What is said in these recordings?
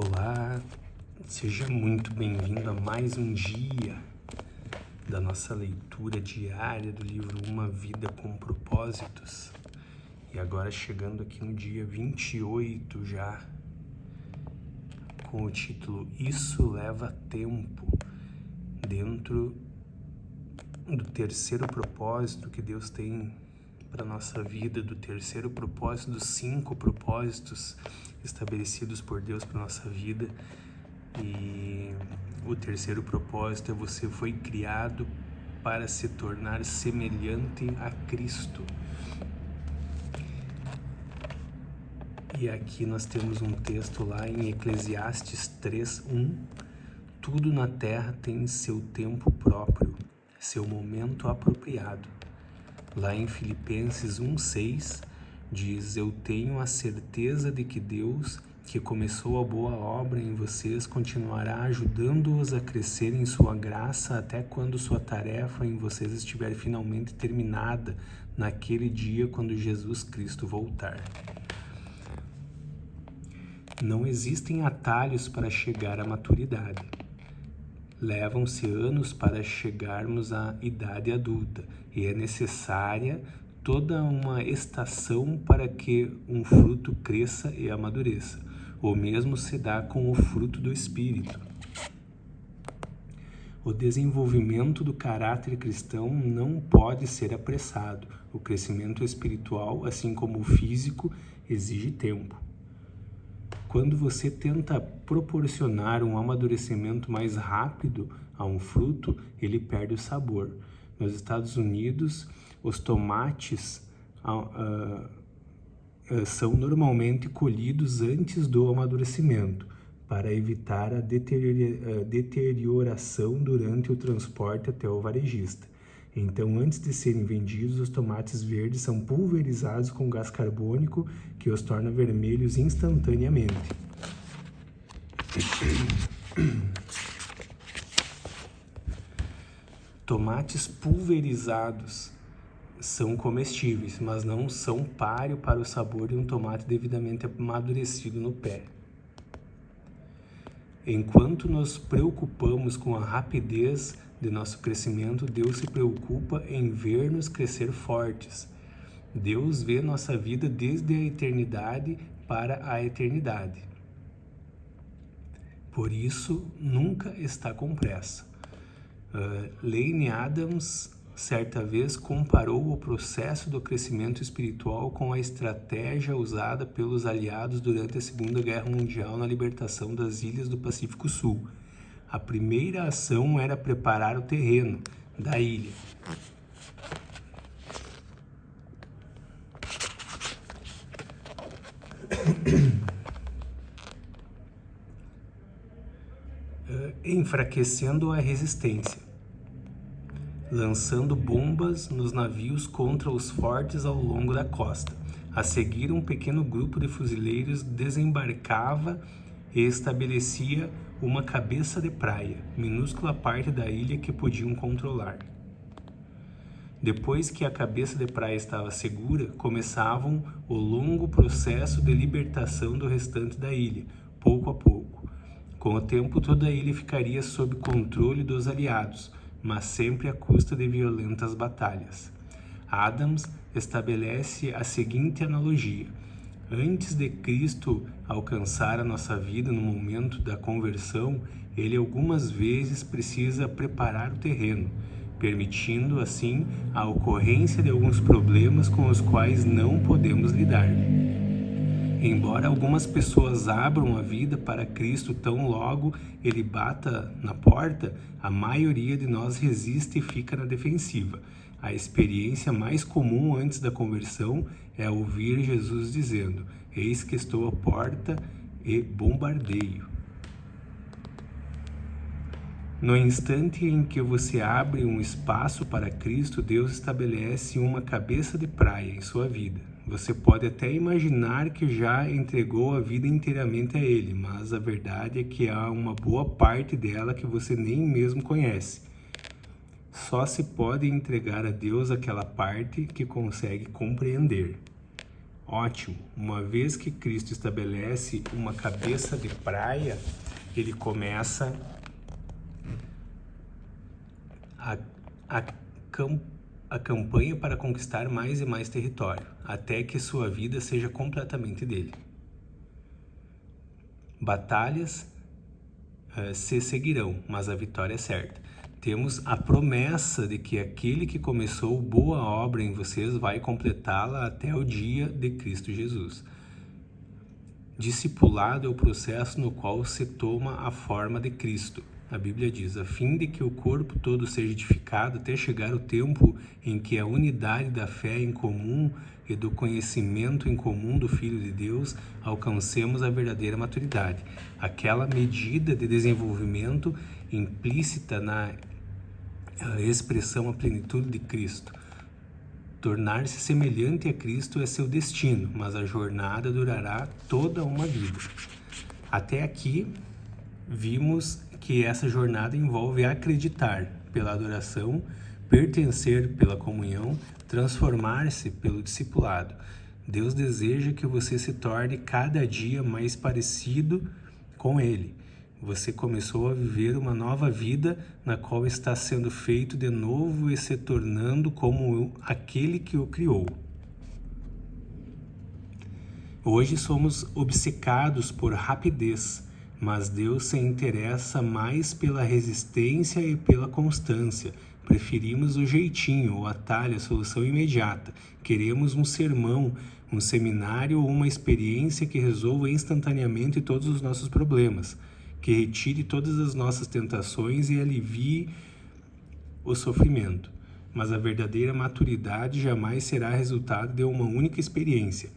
Olá, seja muito bem-vindo a mais um dia da nossa leitura diária do livro Uma Vida com Propósitos. E agora chegando aqui no dia 28 já, com o título Isso Leva Tempo, dentro do terceiro propósito que Deus tem para a nossa vida, do terceiro propósito, dos 5 propósitos estabelecidos por Deus para a nossa vida. E o terceiro propósito é: você foi criado para se tornar semelhante a Cristo. E aqui nós temos um texto lá em Eclesiastes 3:1. Tudo na terra tem seu tempo próprio, seu momento apropriado. Lá em Filipenses 1:6 diz: eu tenho a certeza de que Deus, que começou a boa obra em vocês, continuará ajudando-os a crescer em sua graça até quando sua tarefa em vocês estiver finalmente terminada naquele dia quando Jesus Cristo voltar. Não existem atalhos para chegar à maturidade. Levam-se anos para chegarmos à idade adulta e é necessária toda uma estação para que um fruto cresça e amadureça. O mesmo se dá com o fruto do Espírito. O desenvolvimento do caráter cristão não pode ser apressado. O crescimento espiritual, assim como o físico, exige tempo. Quando você tenta proporcionar um amadurecimento mais rápido a um fruto, ele perde o sabor. Nos Estados Unidos, os tomates são normalmente colhidos antes do amadurecimento, para evitar a deterioração durante o transporte até o varejista. Então, antes de serem vendidos, os tomates verdes são pulverizados com gás carbônico, que os torna vermelhos instantaneamente. Tomates pulverizados são comestíveis, mas não são páreo para o sabor de um tomate devidamente amadurecido no pé. Enquanto nos preocupamos com a rapidez de nosso crescimento, Deus se preocupa em ver-nos crescer fortes. Deus vê nossa vida desde a eternidade para a eternidade. Por isso, nunca está com pressa. Lane Adams, certa vez, comparou o processo do crescimento espiritual com a estratégia usada pelos aliados durante a Segunda Guerra Mundial na libertação das ilhas do Pacífico Sul. A primeira ação era preparar o terreno da ilha. Enfraquecendo a resistência, lançando bombas nos navios contra os fortes ao longo da costa. A seguir, um pequeno grupo de fuzileiros desembarcava e estabelecia uma cabeça de praia, minúscula parte da ilha que podiam controlar. Depois que a cabeça de praia estava segura, começavam o longo processo de libertação do restante da ilha, pouco a pouco. Com o tempo, toda a ilha ficaria sob controle dos aliados, mas sempre à custa de violentas batalhas. Adams estabelece a seguinte analogia: antes de Cristo alcançar a nossa vida no momento da conversão, ele algumas vezes precisa preparar o terreno, permitindo assim a ocorrência de alguns problemas com os quais não podemos lidar. Embora algumas pessoas abram a vida para Cristo tão logo ele bata na porta, a maioria de nós resiste e fica na defensiva. A experiência mais comum antes da conversão é ouvir Jesus dizendo: eis que estou à porta e bombardeio. No instante em que você abre um espaço para Cristo, Deus estabelece uma cabeça de praia em sua vida. Você pode até imaginar que já entregou a vida inteiramente a Ele, mas a verdade é que há uma boa parte dela que você nem mesmo conhece. Só se pode entregar a Deus aquela parte que consegue compreender. Ótimo. Uma vez que Cristo estabelece uma cabeça de praia, ele começa a campanha para conquistar mais e mais território, até que sua vida seja completamente dele. Batalhas se seguirão, mas a vitória é certa. Temos a promessa de que aquele que começou boa obra em vocês vai completá-la até o dia de Cristo Jesus. Discipulado é o processo no qual se toma a forma de Cristo. A Bíblia diz, a fim de que o corpo todo seja edificado até chegar o tempo em que a unidade da fé em comum e do conhecimento em comum do Filho de Deus alcancemos a verdadeira maturidade, aquela medida de desenvolvimento implícita na expressão à plenitude de Cristo. Tornar-se semelhante a Cristo é seu destino, mas a jornada durará toda uma vida. Até aqui, vimos que essa jornada envolve acreditar pela adoração, pertencer pela comunhão, transformar-se pelo discipulado. Deus deseja que você se torne cada dia mais parecido com Ele. Você começou a viver uma nova vida na qual está sendo feito de novo e se tornando como aquele que o criou. Hoje somos obcecados por rapidez, mas Deus se interessa mais pela resistência e pela constância. Preferimos o jeitinho, o atalho, a solução imediata. Queremos um sermão, um seminário ou uma experiência que resolva instantaneamente todos os nossos problemas, que retire todas as nossas tentações e alivie o sofrimento. Mas a verdadeira maturidade jamais será resultado de uma única experiência,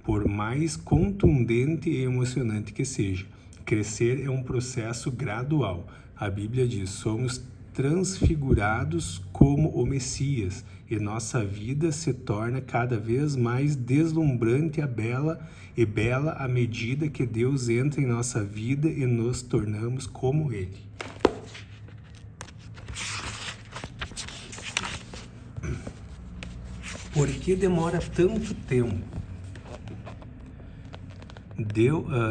por mais contundente e emocionante que seja. Crescer é um processo gradual. A Bíblia diz, somos transfigurados como o Messias, e nossa vida se torna cada vez mais deslumbrante e bela à medida que Deus entra em nossa vida e nos tornamos como Ele. Por que demora tanto tempo?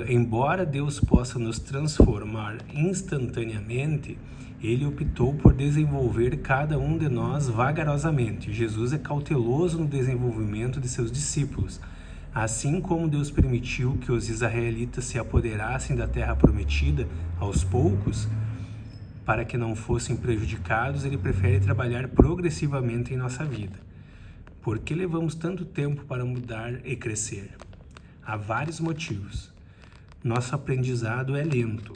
Embora Deus possa nos transformar instantaneamente, Ele optou por desenvolver cada um de nós vagarosamente. Jesus é cauteloso no desenvolvimento de seus discípulos. Assim como Deus permitiu que os israelitas se apoderassem da terra prometida aos poucos, para que não fossem prejudicados, Ele prefere trabalhar progressivamente em nossa vida. Por que levamos tanto tempo para mudar e crescer? Há vários motivos. Nosso aprendizado é lento.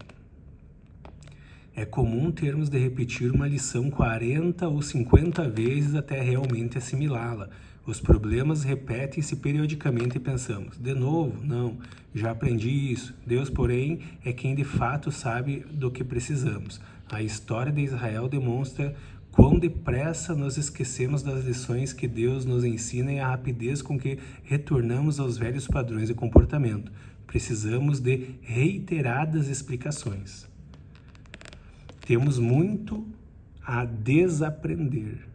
É comum termos de repetir uma lição 40 ou 50 vezes até realmente assimilá-la. Os problemas repetem-se periodicamente e pensamos, de novo? Não, já aprendi isso. Deus, porém, é quem de fato sabe do que precisamos. A história de Israel demonstra quão depressa nós esquecemos das lições que Deus nos ensina e a rapidez com que retornamos aos velhos padrões de comportamento. Precisamos de reiteradas explicações. Temos muito a desaprender.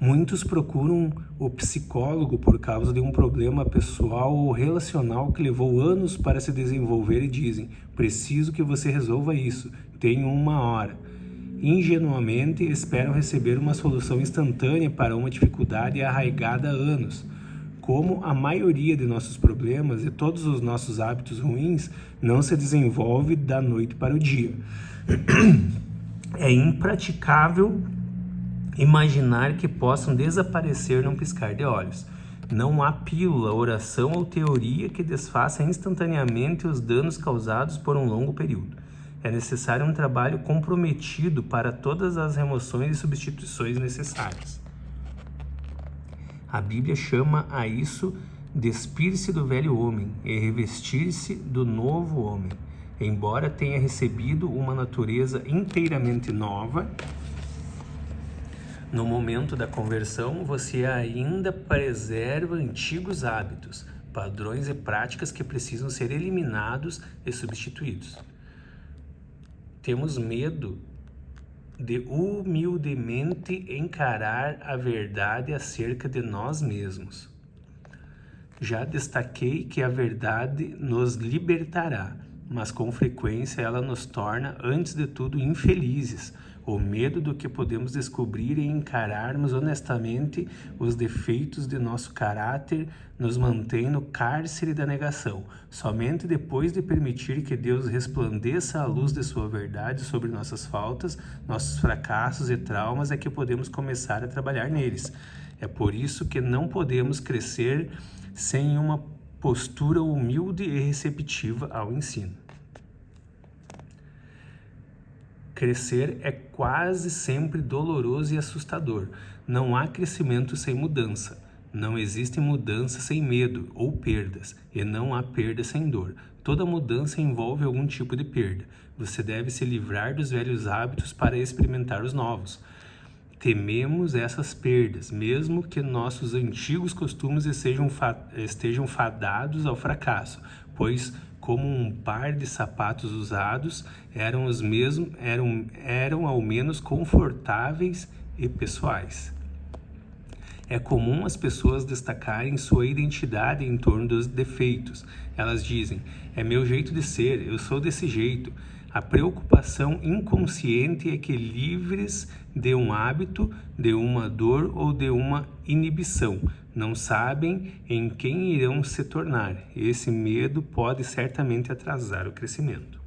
Muitos procuram o psicólogo por causa de um problema pessoal ou relacional que levou anos para se desenvolver e dizem, preciso que você resolva isso, tenho 1 hora. Ingenuamente esperam receber uma solução instantânea para uma dificuldade arraigada há anos. Como a maioria de nossos problemas e todos os nossos hábitos ruins não se desenvolve da noite para o dia. É impraticável imaginar que possam desaparecer num piscar de olhos. Não há pílula, oração ou teoria que desfaça instantaneamente os danos causados por um longo período. É necessário um trabalho comprometido para todas as remoções e substituições necessárias. A Bíblia chama a isso despir-se do velho homem e revestir-se do novo homem. Embora tenha recebido uma natureza inteiramente nova, no momento da conversão você ainda preserva antigos hábitos, padrões e práticas que precisam ser eliminados e substituídos. Temos medo de humildemente encarar a verdade acerca de nós mesmos. Já destaquei que a verdade nos libertará, mas com frequência ela nos torna, antes de tudo, infelizes. O medo do que podemos descobrir e encararmos honestamente os defeitos de nosso caráter nos mantém no cárcere da negação. Somente depois de permitir que Deus resplandeça a luz de sua verdade sobre nossas faltas, nossos fracassos e traumas é que podemos começar a trabalhar neles. É por isso que não podemos crescer sem uma postura humilde e receptiva ao ensino. Crescer é quase sempre doloroso e assustador. Não há crescimento sem mudança. Não existe mudança sem medo ou perdas, e não há perda sem dor. Toda mudança envolve algum tipo de perda. Você deve se livrar dos velhos hábitos para experimentar os novos. Tememos essas perdas, mesmo que nossos antigos costumes estejam fadados ao fracasso, pois como um par de sapatos usados, eram ao menos confortáveis e pessoais. É comum as pessoas destacarem sua identidade em torno dos defeitos. Elas dizem, é meu jeito de ser, eu sou desse jeito. A preocupação inconsciente é que livres de um hábito, de uma dor ou de uma inibição, não sabem em quem irão se tornar. Esse medo pode certamente atrasar o crescimento.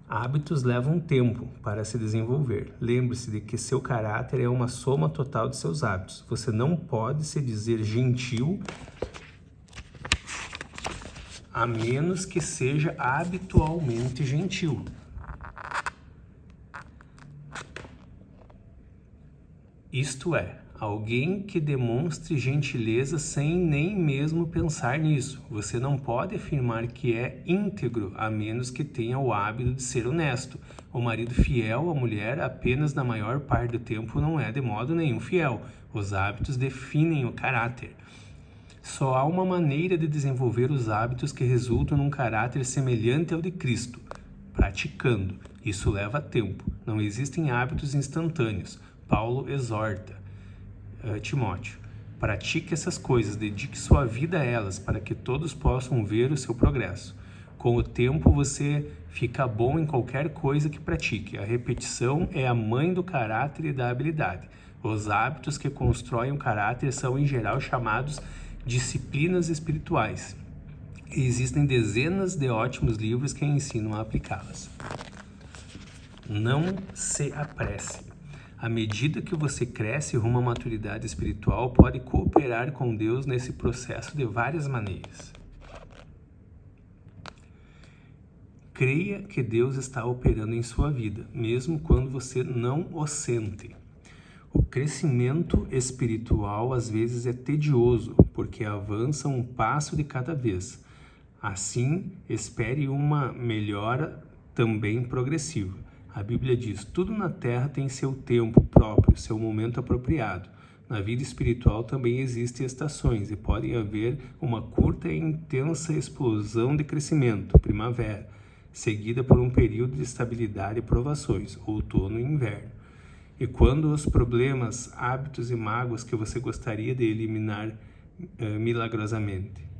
Hábitos levam tempo para se desenvolver. Lembre-se de que seu caráter é uma soma total de seus hábitos. Você não pode se dizer gentil a menos que seja habitualmente gentil. Isto é, alguém que demonstre gentileza sem nem mesmo pensar nisso. Você não pode afirmar que é íntegro, a menos que tenha o hábito de ser honesto. O marido fiel à mulher apenas na maior parte do tempo não é de modo nenhum fiel. Os hábitos definem o caráter. Só há uma maneira de desenvolver os hábitos que resultam num caráter semelhante ao de Cristo, praticando. Isso leva tempo. Não existem hábitos instantâneos. Paulo exorta Timóteo, pratique essas coisas, dedique sua vida a elas, para que todos possam ver o seu progresso. Com o tempo você fica bom em qualquer coisa que pratique. A repetição é a mãe do caráter e da habilidade. Os hábitos que constroem o caráter são em geral chamados disciplinas espirituais. E existem dezenas de ótimos livros que ensinam a aplicá-las. Não se apresse. À medida que você cresce rumo à maturidade espiritual, pode cooperar com Deus nesse processo de várias maneiras. Creia que Deus está operando em sua vida, mesmo quando você não o sente. O crescimento espiritual às vezes é tedioso, porque avança um passo de cada vez. Assim, espere uma melhora também progressiva. A Bíblia diz, tudo na terra tem seu tempo próprio, seu momento apropriado. Na vida espiritual também existem estações e podem haver uma curta e intensa explosão de crescimento, primavera, seguida por um período de estabilidade e provações, outono e inverno. E quando os problemas, hábitos e mágoas que você gostaria de eliminar milagrosamente.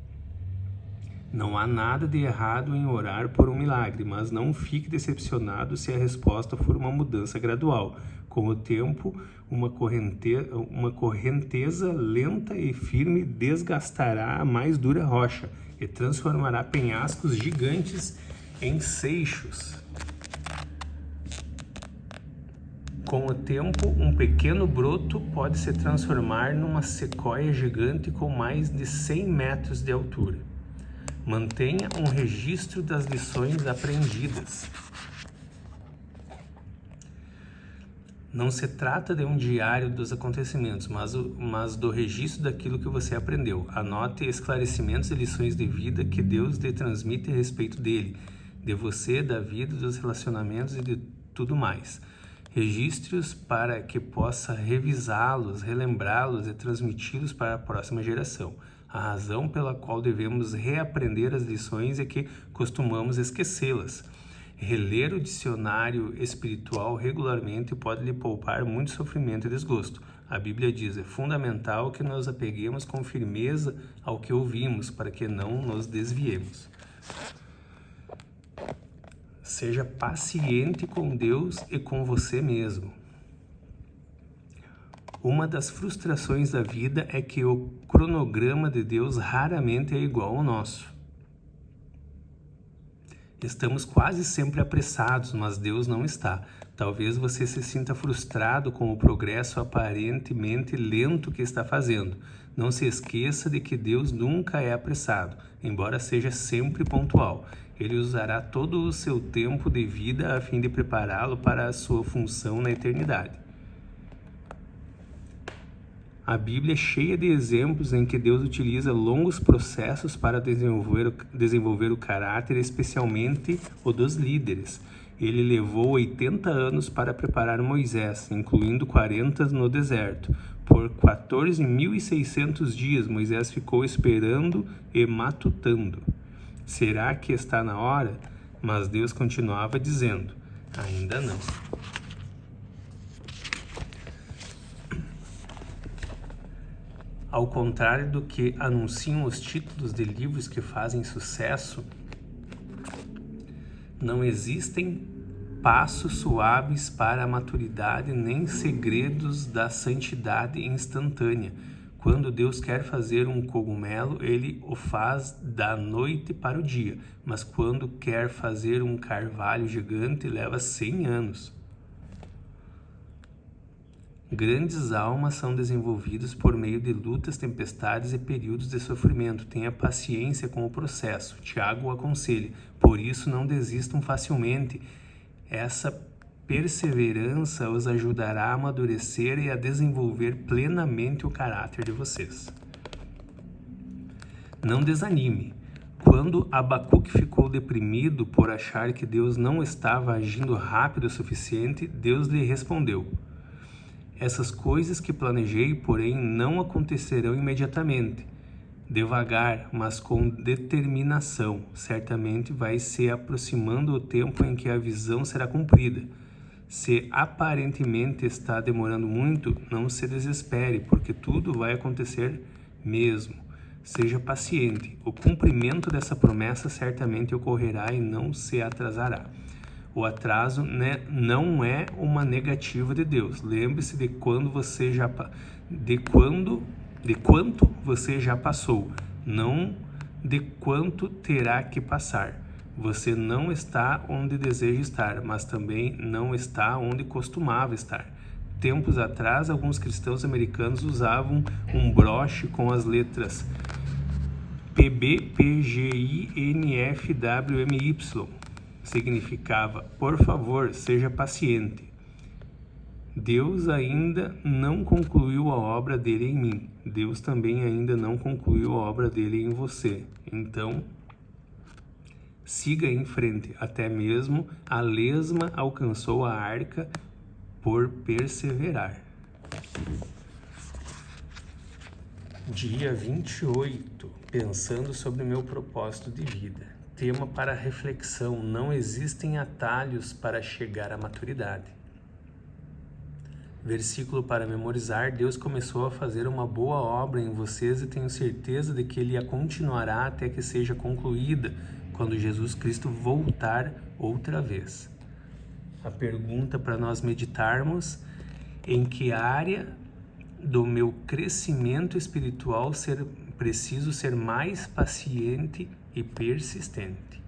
Não há nada de errado em orar por um milagre, mas não fique decepcionado se a resposta for uma mudança gradual. Com o tempo, uma correnteza lenta e firme desgastará a mais dura rocha e transformará penhascos gigantes em seixos. Com o tempo, um pequeno broto pode se transformar numa sequoia gigante com mais de 100 metros de altura. Mantenha um registro das lições aprendidas. Não se trata de um diário dos acontecimentos, mas do registro daquilo que você aprendeu. Anote esclarecimentos e lições de vida que Deus lhe transmite a respeito dele, de você, da vida, dos relacionamentos e de tudo mais. Registre-os para que possa revisá-los, relembrá-los e transmiti-los para a próxima geração. A razão pela qual devemos reaprender as lições é que costumamos esquecê-las. Reler o dicionário espiritual regularmente pode lhe poupar muito sofrimento e desgosto. A Bíblia diz: é fundamental que nos apeguemos com firmeza ao que ouvimos, para que não nos desviemos. Seja paciente com Deus e com você mesmo. Uma das frustrações da vida é que o cronograma de Deus raramente é igual ao nosso. Estamos quase sempre apressados, mas Deus não está. Talvez você se sinta frustrado com o progresso aparentemente lento que está fazendo. Não se esqueça de que Deus nunca é apressado, embora seja sempre pontual. Ele usará todo o seu tempo de vida a fim de prepará-lo para a sua função na eternidade. A Bíblia é cheia de exemplos em que Deus utiliza longos processos para desenvolver o caráter, especialmente o dos líderes. Ele levou 80 anos para preparar Moisés, incluindo 40 no deserto. Por 14.600 dias, Moisés ficou esperando e matutando. Será que está na hora? Mas Deus continuava dizendo: ainda não. Ao contrário do que anunciam os títulos de livros que fazem sucesso, não existem passos suaves para a maturidade nem segredos da santidade instantânea. Quando Deus quer fazer um cogumelo, Ele o faz da noite para o dia, mas quando quer fazer um carvalho gigante, leva 100 anos. Grandes almas são desenvolvidas por meio de lutas, tempestades e períodos de sofrimento. Tenha paciência com o processo. Tiago o aconselha. Por isso, não desistam facilmente. Essa perseverança os ajudará a amadurecer e a desenvolver plenamente o caráter de vocês. Não desanime. Quando Abacuque ficou deprimido por achar que Deus não estava agindo rápido o suficiente, Deus lhe respondeu: essas coisas que planejei, porém, não acontecerão imediatamente. Devagar, mas com determinação, certamente vai se aproximando o tempo em que a visão será cumprida. Se aparentemente está demorando muito, não se desespere, porque tudo vai acontecer mesmo. Seja paciente. O cumprimento dessa promessa certamente ocorrerá e não se atrasará. O atraso não é uma negativa de Deus. Lembre-se de quanto você já passou, não de quanto terá que passar. Você não está onde deseja estar, mas também não está onde costumava estar. Tempos atrás, alguns cristãos americanos usavam um broche com as letras PB, PGI, NF, WMY. Significava: por favor, seja paciente. Deus ainda não concluiu a obra dele em mim. Deus também ainda não concluiu a obra dele em você. Então, siga em frente. Até mesmo a lesma alcançou a arca por perseverar. Dia 28. Pensando sobre o meu propósito de vida. Tema para reflexão: não existem atalhos para chegar à maturidade. Versículo para memorizar: Deus começou a fazer uma boa obra em vocês e tenho certeza de que Ele a continuará até que seja concluída, quando Jesus Cristo voltar outra vez. A pergunta para nós meditarmos: em que área do meu crescimento espiritual preciso ser mais paciente e persistente?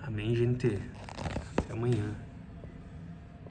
Amém, gente? Até amanhã.